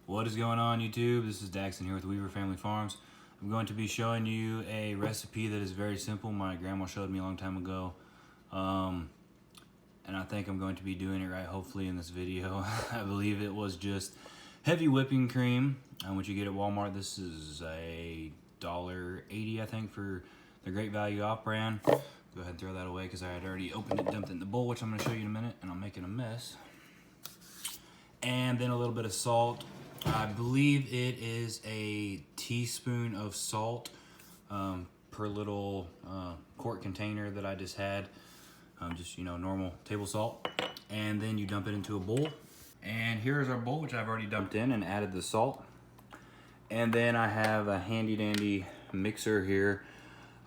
What is going on, YouTube? This is Daxton here with Weaver Family Farms. I'm going to be showing you a recipe that is very simple. My grandma showed me a long time ago. And I think I'm going to be doing it right, hopefully, in this video. I believe it was just heavy whipping cream, which you get at Walmart. This is a $1.80, I think, for the Great Value Off brand. Go ahead and throw that away because I had already opened it, dumped it in the bowl, which I'm going to show you in a minute, and I'm making a mess. And then a little bit of salt. I believe it is a teaspoon of salt per little quart container that I just had. Just, normal table salt. And then you dump it into a bowl. And here's our bowl, which I've already dumped in and added the salt. And then I have a handy dandy mixer here.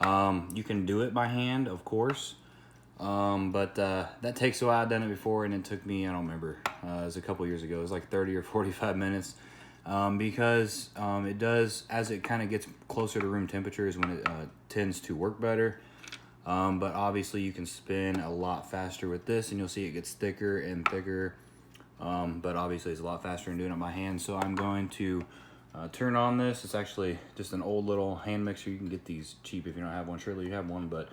You can do it by hand, of course. But that takes a while. I've done it before and it took me, I don't remember, it was a couple years ago. It was like 30 or 45 minutes. Because it does, as it kind of gets closer to room temperature is when it tends to work better. But obviously you can spin a lot faster with this and you'll see it gets thicker and thicker. But obviously it's a lot faster than doing it by hand. So I'm going to turn on this. It's actually just an old little hand mixer. You can get these cheap if you don't have one. Surely you have one, but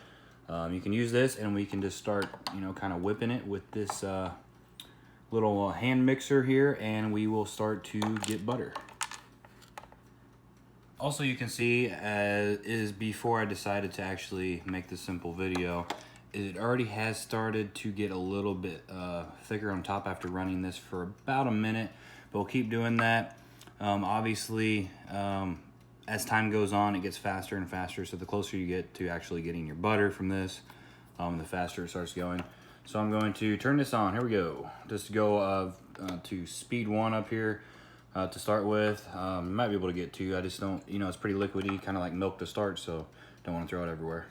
you can use this and we can just start, kind of whipping it with this little hand mixer here, and we will start to get butter. Also, you can see is before I decided to actually make this simple video, it already has started to get a little bit thicker on top after running this for about a minute, but we'll keep doing that. Obviously, as time goes on, it gets faster and faster, so the closer you get to actually getting your butter from this, the faster it starts going. So I'm going to turn this on. Here we go. Just go to speed 1 up here to start with. You might be able to get 2. I just don't, it's pretty liquidy, kind of like milk to start, so don't want to throw it everywhere.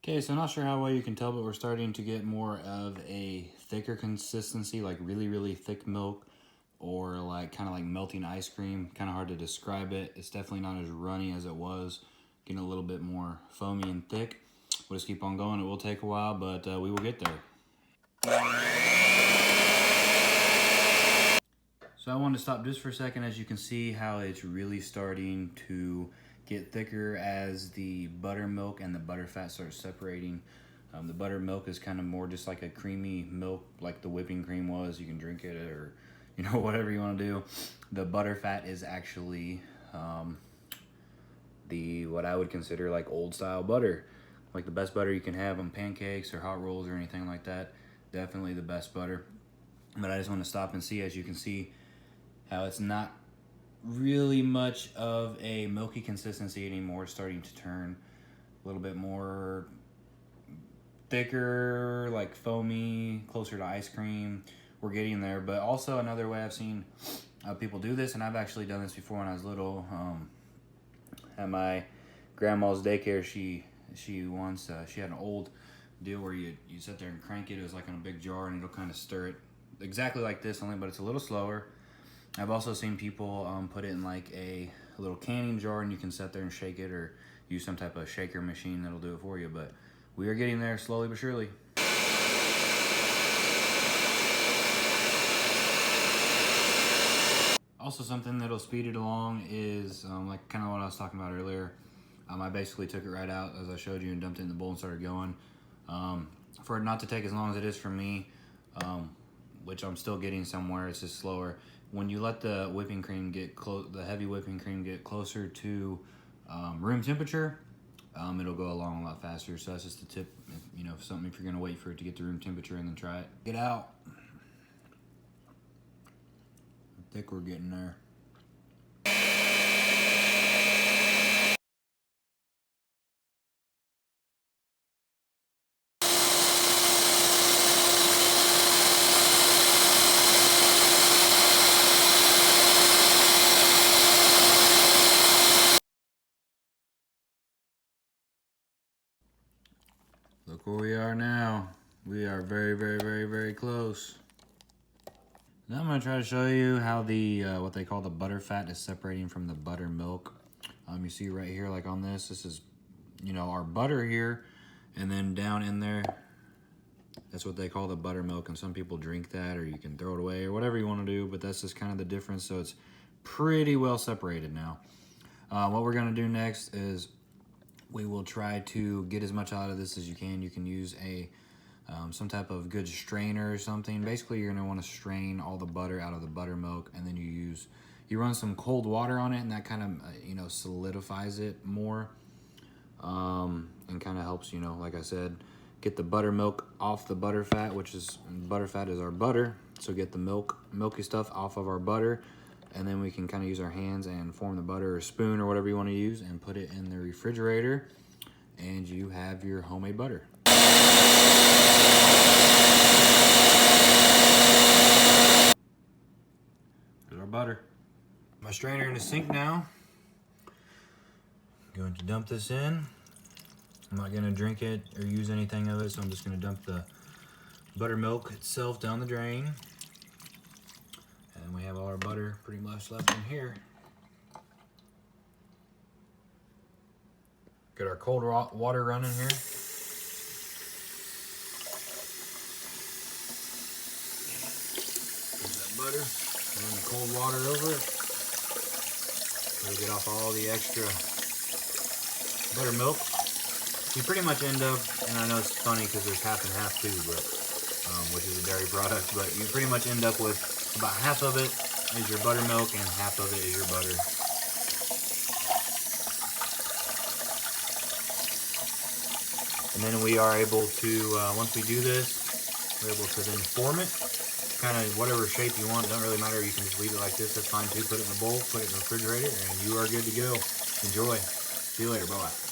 Okay, so I'm not sure how well you can tell, but we're starting to get more of a thicker consistency, like really, really thick milk, or like kind of like melting ice cream. Kind of hard to describe it. It's definitely not as runny as it was. Getting a little bit more foamy and thick. We'll just keep on going. It will take a while, but we will get there. So I wanted to stop just for a second. As you can see how it's really starting to get thicker as the buttermilk and the butterfat start separating. The buttermilk is kind of more just like a creamy milk, like the whipping cream was. You can drink it or, whatever you want to do. The butterfat is actually what I would consider like old style butter. Like the best butter you can have on pancakes or hot rolls or anything like that. Definitely the best butter. But I just want to stop and see, as you can see, how it's not really much of a milky consistency anymore. It's starting to turn a little bit more thicker, like foamy, closer to ice cream. We're getting there. But also another way I've seen people do this, and I've actually done this before when I was little. At my grandma's daycare, she once she had an old deal where you sit there and crank it. It was like in a big jar, and it'll kind of stir it exactly like this, only but it's a little slower. I've also seen people put it in like a little canning jar, and you can sit there and shake it, or use some type of shaker machine that'll do it for you. But we are getting there slowly but surely. Also, something that'll speed it along is like kind of what I was talking about earlier. I basically took it right out as I showed you and dumped it in the bowl and started going. For it not to take as long as it is for me, which I'm still getting somewhere, it's just slower. When you let the whipping cream get the heavy whipping cream get closer to room temperature, it'll go along a lot faster. So that's just a tip, if you're gonna wait for it to get to room temperature and then try it. Get out. I think we're getting there. Look where we are now. We are very, very, very, very close. Now I'm gonna try to show you how the what they call the butter fat is separating from the buttermilk. You see right here, like on this is, you know, our butter here, and then down in there, that's what they call the buttermilk, and some people drink that, or you can throw it away, or whatever you want to do, but that's just kind of the difference, so it's pretty well separated now. What we're gonna do next is we will try to get as much out of this as you can. You can use a some type of good strainer or something. Basically, you're gonna want to strain all the butter out of the buttermilk, and then you run some cold water on it, and that kind of you know, solidifies it more, and kind of helps, you know, like I said, get the buttermilk off the butter fat, which is butter fat is our butter. So get the milky stuff off of our butter, and then we can kind of use our hands and form the butter, or a spoon, or whatever you want to use, and put it in the refrigerator, and you have your homemade butter. There's our butter. My strainer in the sink now. I'm going to dump this in. I'm not going to drink it or use anything of it, so I'm just going to dump the buttermilk itself down the drain. And we have all our butter pretty much left in here. Get our cold water running here. Butter, and then the cold water over it. We'll get off all the extra buttermilk. You pretty much end up, and I know it's funny because there's half and half too, but which is a dairy product, but you pretty much end up with about half of it is your buttermilk and half of it is your butter. And then we are able to, once we do this, we're able to then form it. Kind of whatever shape you want, don't really matter. You can just leave it like this, that's fine too. Put it in a bowl, put it in the refrigerator, and you are good to go. Enjoy. See you later, bye-bye.